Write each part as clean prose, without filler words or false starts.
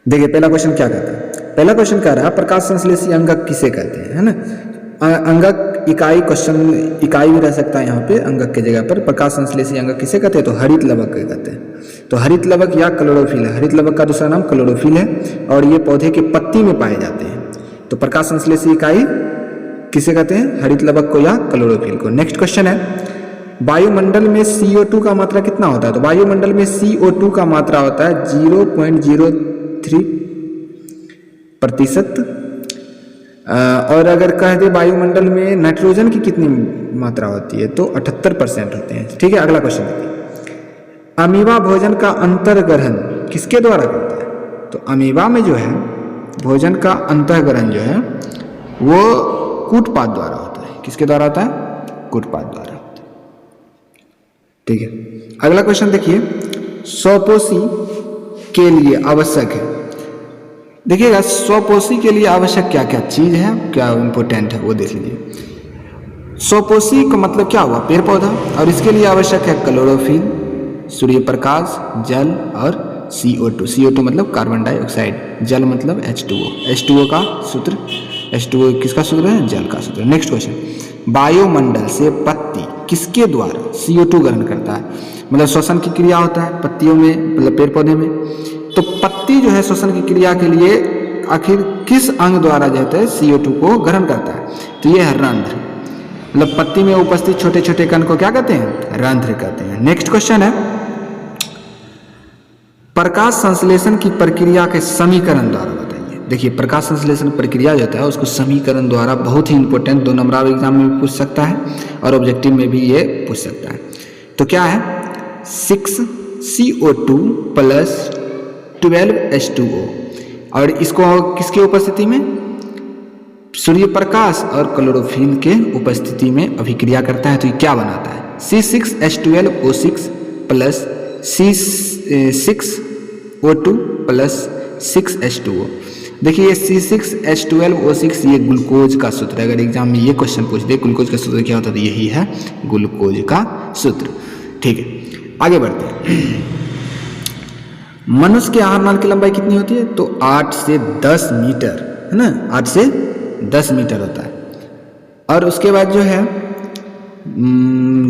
देखिए पहला क्वेश्चन क्या कहता है, पहला क्वेश्चन कह रहा है प्रकाश संश्लेषी अंगक किसे कहते हैं, है ना। अंगक इकाई, क्वेश्चन इकाई भी रह सकता है यहाँ पे अंगक के जगह पर। प्रकाश संश्लेषी अंगक किसे कहते हैं, तो हरित लवक के कहते हैं। तो हरित लवक या क्लोरोफिल है, हरित लवक का दूसरा नाम क्लोरोफिल है और ये पौधे के पत्ती में पाए जाते हैं। तो प्रकाश संश्लेषी इकाई किसे कहते हैं, हरित लवक को या क्लोरोफिल को। नेक्स्ट क्वेश्चन है वायुमंडल में CO2 का मात्रा कितना होता है, तो वायुमंडल में CO2 का मात्रा होता है 0.03%। और अगर कह दे वायुमंडल में नाइट्रोजन की कितनी मात्रा होती है, तो 78% होते हैं। ठीक है, अगला क्वेश्चन देखिए अमीबा भोजन का अंतर्ग्रहण किसके द्वारा करता है, तो अमीबा में जो है भोजन का अंतर्ग्रहण जो है वो कूटपाद द्वारा होता है। किसके द्वारा होता है, कूटपाद द्वारा होता है। ठीक है, अगला क्वेश्चन देखिए स्वपोषी के लिए आवश्यक है। देखिएगा स्वपोषी के लिए आवश्यक क्या क्या चीज है, क्या इंपॉर्टेंट है वो देख लीजिए। स्वपोषी का मतलब क्या हुआ, पेड़ पौधा, और इसके लिए आवश्यक है क्लोरोफिल, सूर्य प्रकाश, जल और CO2। CO2 मतलब कार्बन डाइऑक्साइड, जल मतलब H2O। H2O का सूत्र, H2O किसका सूत्र है, जल का सूत्र। नेक्स्ट क्वेश्चन वायुमंडल से पत्ती किसके द्वारा CO2 ग्रहण करता है, मतलब श्वसन की क्रिया होता है पत्तियों में, मतलब पेड़ पौधे में। तो पत्ती जो है श्वसन की क्रिया के लिए आखिर किस अंग द्वारा जो है CO2 को ग्रहण करता है, तो ये है रंध्र। मतलब पत्ती में उपस्थित छोटे छोटे कण को क्या कहते हैं, रंध्र कहते हैं। नेक्स्ट क्वेश्चन है प्रकाश संश्लेषण की प्रक्रिया के समीकरण द्वारा बताइए। देखिए प्रकाश संश्लेषण प्रक्रिया जो होता है उसको समीकरण द्वारा, बहुत ही इंपॉर्टेंट, 2 नंबर एग्जाम में भी पूछ सकता है और ऑब्जेक्टिव में भी ये पूछ सकता है। तो क्या है 6CO2 प्लस 12H2O, और इसको किसकी उपस्थिति में, सूर्य प्रकाश और क्लोरोफिल के उपस्थिति में अभिक्रिया करता है। तो ये क्या बनाता है C6H12O6 plus C6O2 plus 6H2O। देखिए ये C6H12O6 ये ग्लूकोज का सूत्र है। अगर एग्जाम में ये क्वेश्चन पूछ दे ग्लूकोज का सूत्र क्या होता है, तो यही है ग्लूकोज का सूत्र। ठीक है, आगे बढ़ते हैं। मनुष्य के आहार नाल की लंबाई कितनी होती है, तो 8 से 10 मीटर, है ना, 8 से 10 मीटर होता है। और उसके बाद जो है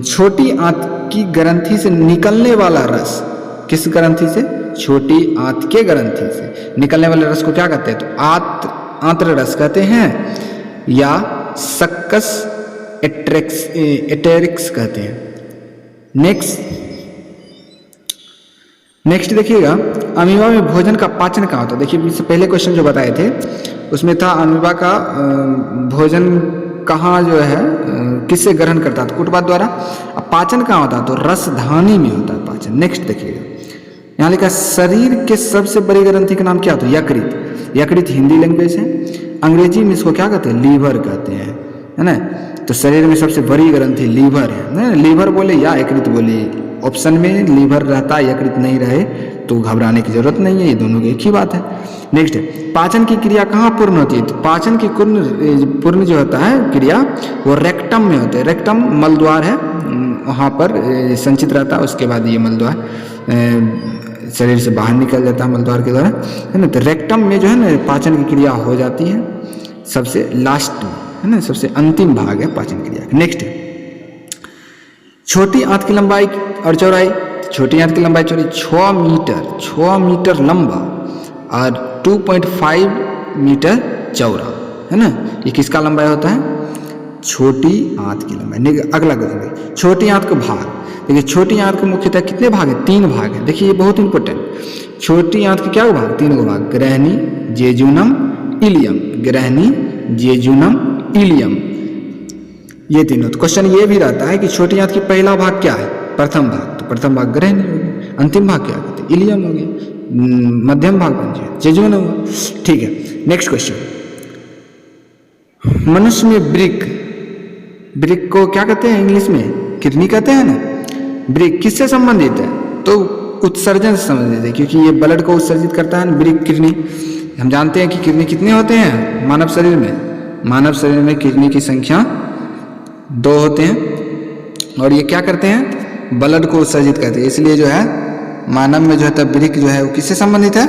छोटी आंत की ग्रंथि से निकलने वाला रस, किस ग्रंथि से, छोटी आंत के ग्रंथि से निकलने वाले रस को क्या कहते हैं, तो आंत्र रस कहते हैं या सक्कस एटेरिक्स कहते हैं। नेक्स्ट देखिएगा अमीबा में भोजन का पाचन कहाँ होता है। देखिए इससे पहले क्वेश्चन जो बताए थे उसमें था अमीबा का भोजन कहाँ जो है किससे ग्रहण करता है, तो कूटपाद द्वारा। अब पाचन कहाँ होता है, तो रसधानी में होता है पाचन। नेक्स्ट देखिएगा यहाँ लिखा शरीर के सबसे बड़ी ग्रंथि का नाम क्या होता है, यकृत। यकृत हिंदी लैंग्वेज है, अंग्रेजी में इसको क्या कहते हैं, लीवर कहते हैं, है ना। तो शरीर में सबसे बड़ी ग्रंथि लीवर है ना, लीवर बोले या यकृत बोले, ऑप्शन में लीवर रहता है यकृत नहीं रहे तो घबराने की जरूरत नहीं है, ये दोनों की एक ही बात है। नेक्स्ट है पाचन की क्रिया कहाँ पूर्ण होती है, तो पाचन की पूर्ण जो होता है क्रिया वो रेक्टम में होता है। रेक्टम मलद्वार है, वहाँ पर संचित रहता है, उसके बाद ये मलद्वार शरीर से बाहर निकल जाता है मलद्वार के द्वारा, है ना। तो रेक्टम में जो है ना पाचन की क्रिया हो जाती है, सबसे लास्ट में, है ना, सबसे अंतिम भाग है पाचन क्रिया। नेक्स्ट है छोटी आंत की लंबाई और चौड़ाई। छोटी आंत की लंबाई चौड़ाई 6 मीटर लंबा और 2.5 मीटर चौड़ा, है ना। ये किसका लंबाई होता है, छोटी आंत की लंबाई। अगला क्वेश्चन छोटी आंत का भाग। देखिए छोटी आंत के मुख्यतः कितने भाग हैं, 3 भाग हैं। देखिए ये बहुत इंपॉर्टेंट, छोटी आंत के क्या भाग, 3 भाग, ग्रहणी, जेजुनम, इलियम। ग्रहणी, जेजुनम, इलियम, ये तीनों। तो क्वेश्चन ये भी रहता है कि छोटी आंत की पहला भाग क्या है, प्रथम भाग, तो प्रथम भाग ग्रहणी हो गया, अंतिम भाग क्या कहते हैं, इलियम हो गया, मध्यम भाग बन जाए जेजुनम हुआ। ठीक है, नेक्स्ट क्वेश्चन मनुष्य में ब्रिक को क्या कहते हैं, इंग्लिश में किडनी कहते हैं ना। ब्रिक किससे संबंधित है, तो उत्सर्जन से संबंधित है, क्योंकि ये ब्लड को उत्सर्जित करता है ब्रिक किडनी। हम जानते हैं कि किडनी कितने होते हैं मानव शरीर में, मानव शरीर में किडनी की संख्या 2 होते हैं, और ये क्या करते हैं, ब्लड को उत्सर्जित करते हैं। इसलिए जो है मानव में जो है ब्रिक जो है वो किससे संबंधित है,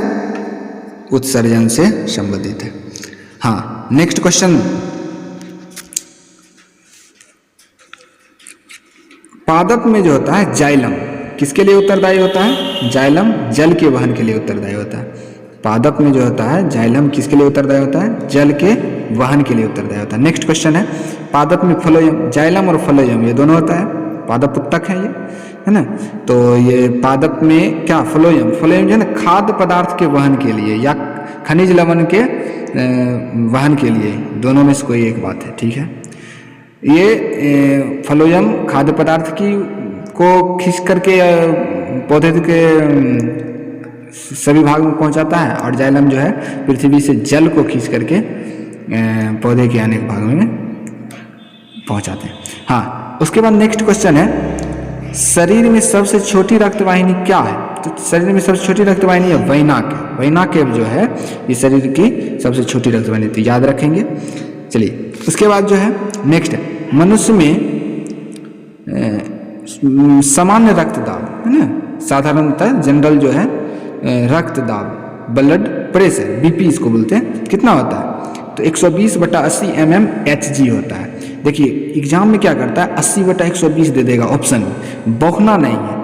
उत्सर्जन से संबंधित है। हाँ, नेक्स्ट क्वेश्चन, पादप में जो होता है जाइलम किसके लिए उत्तरदायी होता है? जाइलम जल के वहन के लिए उत्तरदायी होता है। पादप में जो होता है जाइलम किसके लिए उत्तरदायी होता है? जल के वहन के लिए उत्तरदायी होता है। नेक्स्ट क्वेश्चन है, पादप में फ्लोएम, जाइलम और फ्लोएम ये दोनों होता है, पादप उत्तक है ये, है ना। तो ये पादप में क्या फ्लोएम, फ्लोएम जो है ना खाद्य पदार्थ के वहन के लिए या खनिज लवण के वहन के लिए, दोनों में से कोई एक बात है, ठीक है। ये फ्लोएम खाद्य पदार्थ की को खींच करके पौधे के सभी भाग में पहुंचाता है, और जाइलम जो है पृथ्वी से जल को खींच करके पौधे के अनेक भागों में पहुंचाते हैं। हाँ, उसके बाद नेक्स्ट क्वेश्चन है, शरीर में सबसे छोटी रक्तवाहिनी क्या है? तो शरीर में सबसे छोटी रक्तवाहिनी है वैनाक। वैनाक जो है ये शरीर की सबसे छोटी रक्तवाहिनी, तो याद रखेंगे। चलिए, उसके बाद जो है नेक्स्ट है, मनुष्य में सामान्य रक्तदाब, है ना, साधारणतः जनरल जो है रक्तदाब, ब्लड प्रेशर, बीपी इसको बोलते हैं, कितना होता है? तो 120/80 mmHg होता है। देखिए एग्जाम में क्या करता है, 80/120 दे देगा ऑप्शन में, बौखना नहीं है,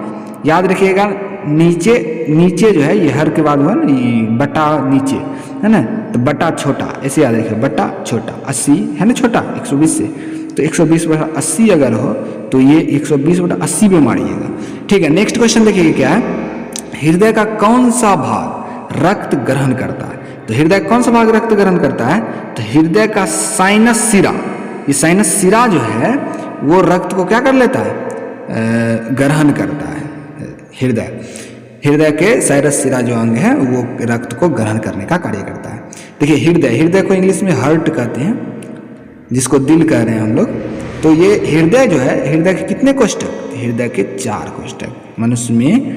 याद रखिएगा। नीचे जो है ये हर के बाद हुआ ना, ये बटा नीचे है ना, तो बटा छोटा ऐसे याद रखिए, बटा छोटा 80 है ना, छोटा 120 से, तो 120/80 अगर हो तो ये 120/80 पे मारिएगा, ठीक है। नेक्स्ट क्वेश्चन देखिए क्या है, हृदय का कौन सा भाग रक्त ग्रहण करता है? तो हृदय कौन सा भाग रक्त ग्रहण करता है? तो हृदय का साइनस सिरा, ये साइनस सिरा जो है वो रक्त को क्या कर लेता है? ग्रहण करता है। हृदय के साइनस सिरा जो अंग है वो रक्त को ग्रहण करने का कार्य करता है। देखिए हृदय को इंग्लिश में हार्ट कहते हैं, जिसको दिल कह रहे हैं हम लोग। तो ये हृदय जो है, हृदय के कितने कोष्ठक? हृदय के 4 कोष्ठक। मनुष्य में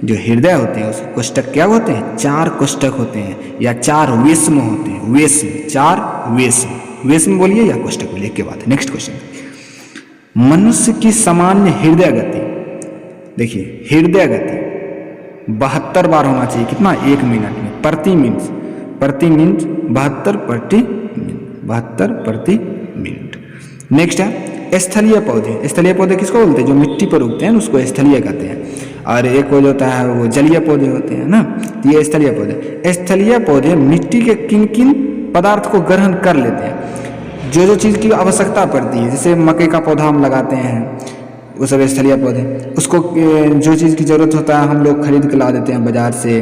जो हृदय होते हैं उसके कोष्ठक क्या होते हैं? 4 कोष्ठक होते हैं, या 4 वेश्म होते हैं। वेश्म, 4 वेश्म, वेश्म बोलिए या कोष्ठक बोलिए, एक के बाद। नेक्स्ट क्वेश्चन, मनुष्य की सामान्य हृदय गति, देखिए हृदय गति 72 बार होना चाहिए, कितना? 1 मिनट में, प्रति मिनट 72 प्रति मिनट। नेक्स्ट है स्थलीय पौधे। स्थलीय पौधे किसको बोलते हैं? जो मिट्टी पर उगते हैं उसको स्थलीय कहते हैं, और एक जो होता है वो जलीय पौधे होते हैं ना, ये स्थलीय पौधे। स्थलीय पौधे मिट्टी के किन किन पदार्थ को ग्रहण कर लेते हैं? जो चीज़ की आवश्यकता पड़ती है, जैसे मकई का पौधा हम लगाते हैं वो सब स्थलीय पौधे, उसको जो चीज़ की ज़रूरत होता है हम लोग खरीद के ला देते हैं बाजार से,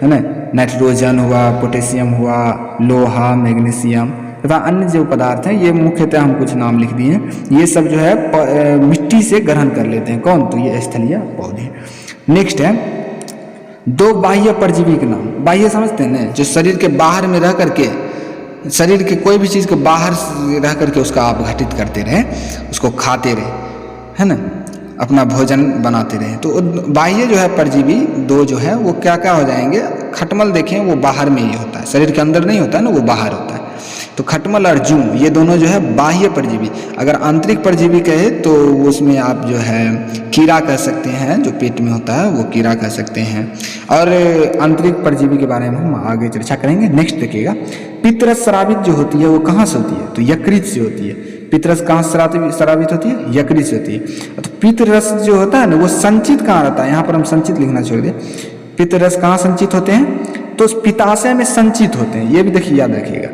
है ना। नाइट्रोजन हुआ, पोटेशियम हुआ, लोहा, मैग्नीशियम तथा अन्य जो पदार्थ हैं, ये मुख्यतः हम कुछ नाम लिख दिए हैं, ये सब जो है मिट्टी से ग्रहण कर लेते हैं। कौन? तो ये स्थलीय पौधे। नेक्स्ट है 2 बाह्य परजीवी के नाम। बाह्य समझते हैं ना, जो शरीर के बाहर में रह करके, शरीर के कोई भी चीज़ को बाहर रह करके उसका आप घटित करते रहे, उसको खाते रहे, है ना, अपना भोजन बनाते रहे। तो बाह्य जो है परजीवी 2 जो है वो क्या क्या हो जाएंगे? खटमल देखें वो बाहर में ही होता है, शरीर के अंदर नहीं होता है ना, वो बाहर होता है। तो खटमल और जूं ये दोनों जो है बाह्य परजीवी। अगर आंतरिक परजीवी कहे तो उसमें आप जो है कीड़ा कह सकते हैं, जो पेट में होता है वो कीड़ा कह सकते हैं। और आंतरिक परजीवी के बारे में हम आगे चर्चा करेंगे। नेक्स्ट देखिएगा, पित्तरस स्रावित जो होती है वो कहाँ से होती है? तो यकृत से होती है। पित्तरस कहाँ स्रावित होती है? यकृत से होती है। तो पित्तरस जो होता है ना वो संचित कहाँ रहता है? यहाँ पर हम संचित लिखना छोड़ दें। पित्तरस कहाँ संचित होते हैं? तो पित्ताशय में संचित होते हैं, ये भी देखिए याद रखिएगा।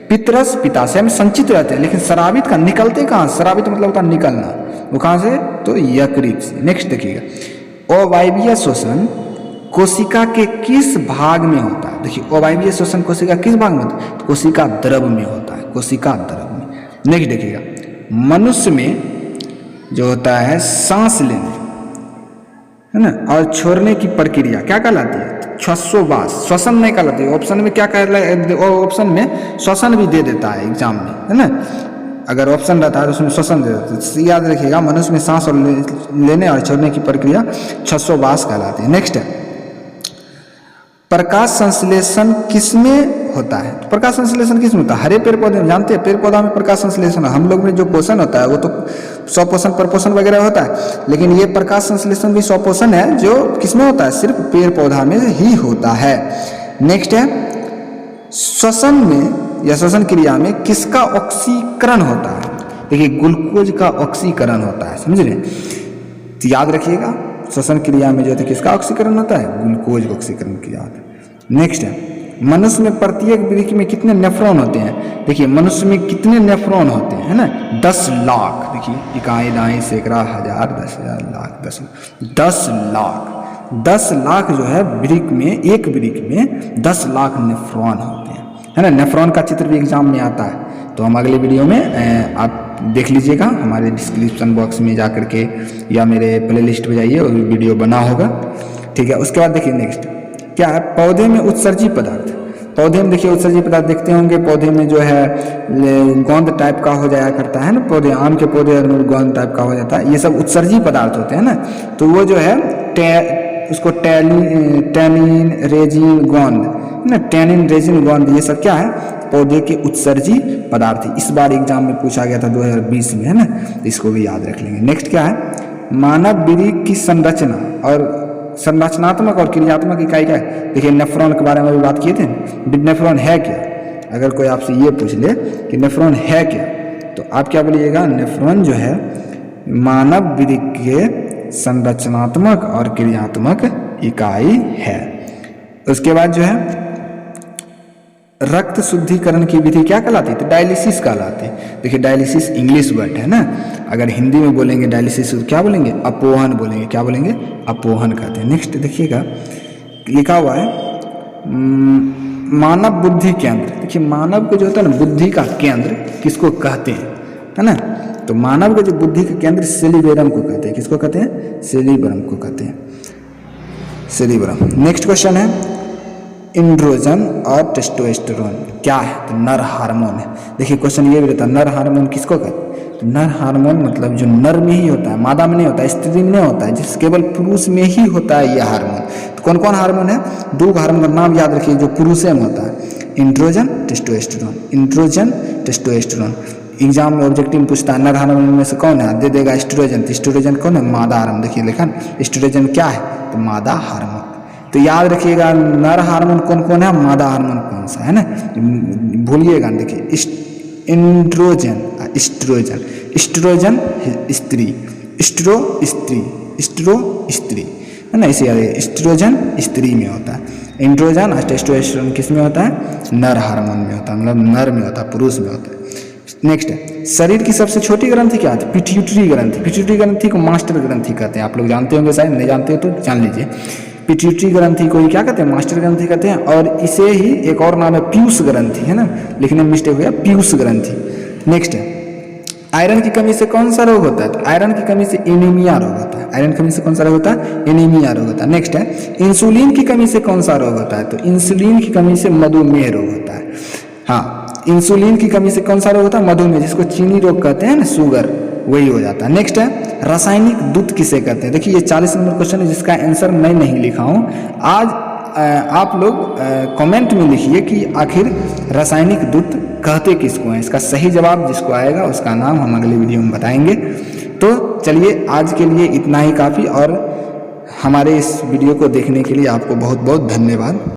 पित्तरस पित्ताशय में संचित रहते हैं, लेकिन स्रावित का निकलते कहाँ? स्रावित मतलब होता है निकलना, वो कहाँ से? तो यकृत से। नेक्स्ट देखिएगा, अवायवीय शोषण कोशिका के किस भाग में होता है? देखिए अवायवीय शोषण कोशिका किस भाग में होता है? तो कोशिका द्रव में होता है, कोशिका द्रव में। नेक्स्ट देखिएगा, मनुष्य में जो होता है सांस लेने, है ना, और छोड़ने की प्रक्रिया क्या कहलाती है? श्वासोच्छ्वास। श्वसन नहीं कहलाती है। ऑप्शन में क्या कहलाती है? ऑप्शन में श्वसन भी दे देता है एग्जाम में, है ना। अगर ऑप्शन रहता है तो उसमें श्वसन दे देता है। याद रखिएगा, मनुष्य में सांस लेने और छोड़ने की प्रक्रिया श्वासोच्छ्वास कहलाती है। नेक्स्ट है, प्रकाश संश्लेषण किसमें होता है? तो प्रकाश संश्लेषण किसमें होता है? हरे पेड़ पौधे में, जानते हैं पेड़ पौधा में प्रकाश संश्लेषण। हम लोग में जो पोषण होता है वो तो स्वपोषण परपोषण वगैरह होता है, लेकिन ये प्रकाश संश्लेषण भी स्वपोषण है, जो किसमें होता है? सिर्फ पेड़ पौधा में ही होता है। नेक्स्ट है, श्वसन में या श्वसन क्रिया में किसका ऑक्सीकरण होता है? देखिए ग्लूकोज का ऑक्सीकरण होता है, समझ रहे? तो याद रखिएगा श्वसन क्रिया में जो है किसका ऑक्सीकरण होता है? ग्लूकोज का ऑक्सीकरण किया जाता है। नेक्स्ट है, मनुष्य में प्रत्येक वृक्क में कितने नेफ्रॉन होते हैं? देखिए मनुष्य में कितने नेफ्रॉन होते हैं, है ना? 10 लाख। देखिए इकाई दाई सैकड़ा हजार 10,000 लाख 10 लाख 10 लाख जो है वृक्क में, एक वृक्क में 10 लाख नेफ्रॉन होते हैं, है ना? नेफ्रॉन का चित्र भी एग्जाम में आता है, तो हम अगले वीडियो में आप देख लीजिएगा, हमारे डिस्क्रिप्शन बॉक्स में जा करके या मेरे प्लेलिस्ट पे जाइए, वो वीडियो बना होगा, ठीक है। उसके बाद देखिए नेक्स्ट क्या है, पौधे में उत्सर्जी पदार्थ। पौधे में देखिए उत्सर्जी पदार्थ देखते होंगे, पौधे में जो है गोंद टाइप का हो जाया करता है ना, पौधे आम के पौधे गोंद टाइप का हो जाता है, ये सब उत्सर्जी पदार्थ होते हैं ना। तो वो जो है उसको टैनिन रेजिन गोंद ना, टैनिन रेजिन गोंद ये सब क्या है? पौधे के उत्सर्जी पदार्थ है। इस बार एग्जाम में पूछा गया था 2020 में, है ना? इसको भी याद रख लेंगे। नेक्स्ट क्या है, मानव वृक्क की संरचना और संरचनात्मक और क्रियात्मक इकाई क्या है? देखिए नेफ्रॉन के बारे में भी बात किए थे। नेफ्रॉन है क्या? अगर कोई आपसे ये पूछ ले कि नेफ्रॉन है क्या, तो आप क्या बोलिएगा? नेफ्रॉन जो है मानव वृक्क के संरचनात्मक और क्रियात्मक इकाई है। उसके बाद जो है रक्त शुद्धिकरण की विधि क्या कहलाती है? तो डायलिसिस कहलाती है। देखिए डायलिसिस इंग्लिश वर्ड है ना, अगर हिंदी में बोलेंगे डायलिसिस तो क्या बोलेंगे? अपोहन बोलेंगे। क्या बोलेंगे? अपोहन कहते हैं। नेक्स्ट देखिएगा लिखा हुआ है मानव बुद्धि केंद्र। देखिए मानव को जो होता है ना बुद्धि का केंद्र किसको कहते हैं, है ना? तो मानव का जो बुद्धि का केंद्र सेरिबेरम को कहते हैं। किसको कहते हैं? सेरिबेरम को कहते हैं, सेरिबेरम। नेक्स्ट क्वेश्चन है एंड्रोजन और टेस्टोस्टेरोन क्या है? तो नर हार्मोन है। देखिए क्वेश्चन ये भी रहता है नर हार्मोन किसको कहते हैं? तो नर हार्मोन मतलब जो नर में ही होता है, मादा में नहीं होता है, स्त्री में नहीं होता है, जिस केवल पुरुष में ही होता है यह हार्मोन। तो कौन कौन हार्मोन है? 2 हार्मोन का नाम याद रखिए जो पुरुषों में होता है, androgen testosterone. Androgen testosterone exam में ऑब्जेक्टिव में पूछता है नर हार्मोन में से कौन है? दे देगा एस्ट्रोजन। तो एस्ट्रोजन कौन है? मादा हार्मोन। देखिए लिखा एस्ट्रोजन क्या है? तो मादा हार्मोन। तो याद रखिएगा नर हार्मोन कौन कौन है, मादा हार्मोन कौन सा है ना, भूलिएगा। देखिए एंड्रोजन एस्ट्रोजन, एस्ट्रोजन स्त्री, एस्ट्रो स्त्री है ना, इसे याद रखिए। एस्ट्रोजन स्त्री में होता है, एंड्रोजन और टेस्टोस्टेरोन किस में होता है? नर हार्मोन में होता है, मतलब नर में होता है, पुरुष में होता है। नेक्स्ट है शरीर की सबसे छोटी ग्रंथि क्या है? पिट्यूटरी ग्रंथि। पिट्यूटरी ग्रंथि को मास्टर ग्रंथि कहते हैं। आप लोग जानते होंगे, शायद नहीं जानते हो तो जान लीजिए। पिट्यूटरी ग्रंथि को ही क्या कहते हैं? मास्टर ग्रंथि कहते हैं। और इसे ही एक और नाम है पीयूष ग्रंथि, है ना, लिखने में मिस्टेक हो गया, पीयूष ग्रंथि। नेक्स्ट है आयरन की कमी से कौन सा रोग होता है? तो आयरन की कमी से एनीमिया रोग होता है। आयरन की कमी से कौन सा रोग होता है? एनीमिया रोग होता है। नेक्स्ट है इंसुलिन की कमी से कौन सा रोग होता है? तो इंसुलिन की कमी से मधुमेह रोग होता है। हाँ, इंसुलिन की कमी से कौन सा रोग होता है? मधुमेह, जिसको चीनी रोग कहते हैं ना, शुगर, वही हो जाता है। नेक्स्ट है रासायनिक दूत किसे कहते हैं? देखिए ये 40 नंबर क्वेश्चन है जिसका आंसर मैं नहीं लिखा हूँ। आज आप लोग कमेंट में लिखिए कि आखिर रासायनिक दूत कहते किसको हैं। इसका सही जवाब जिसको आएगा उसका नाम हम अगले वीडियो में बताएंगे। तो चलिए आज के लिए इतना ही काफ़ी, और हमारे इस वीडियो को देखने के लिए आपको बहुत बहुत धन्यवाद।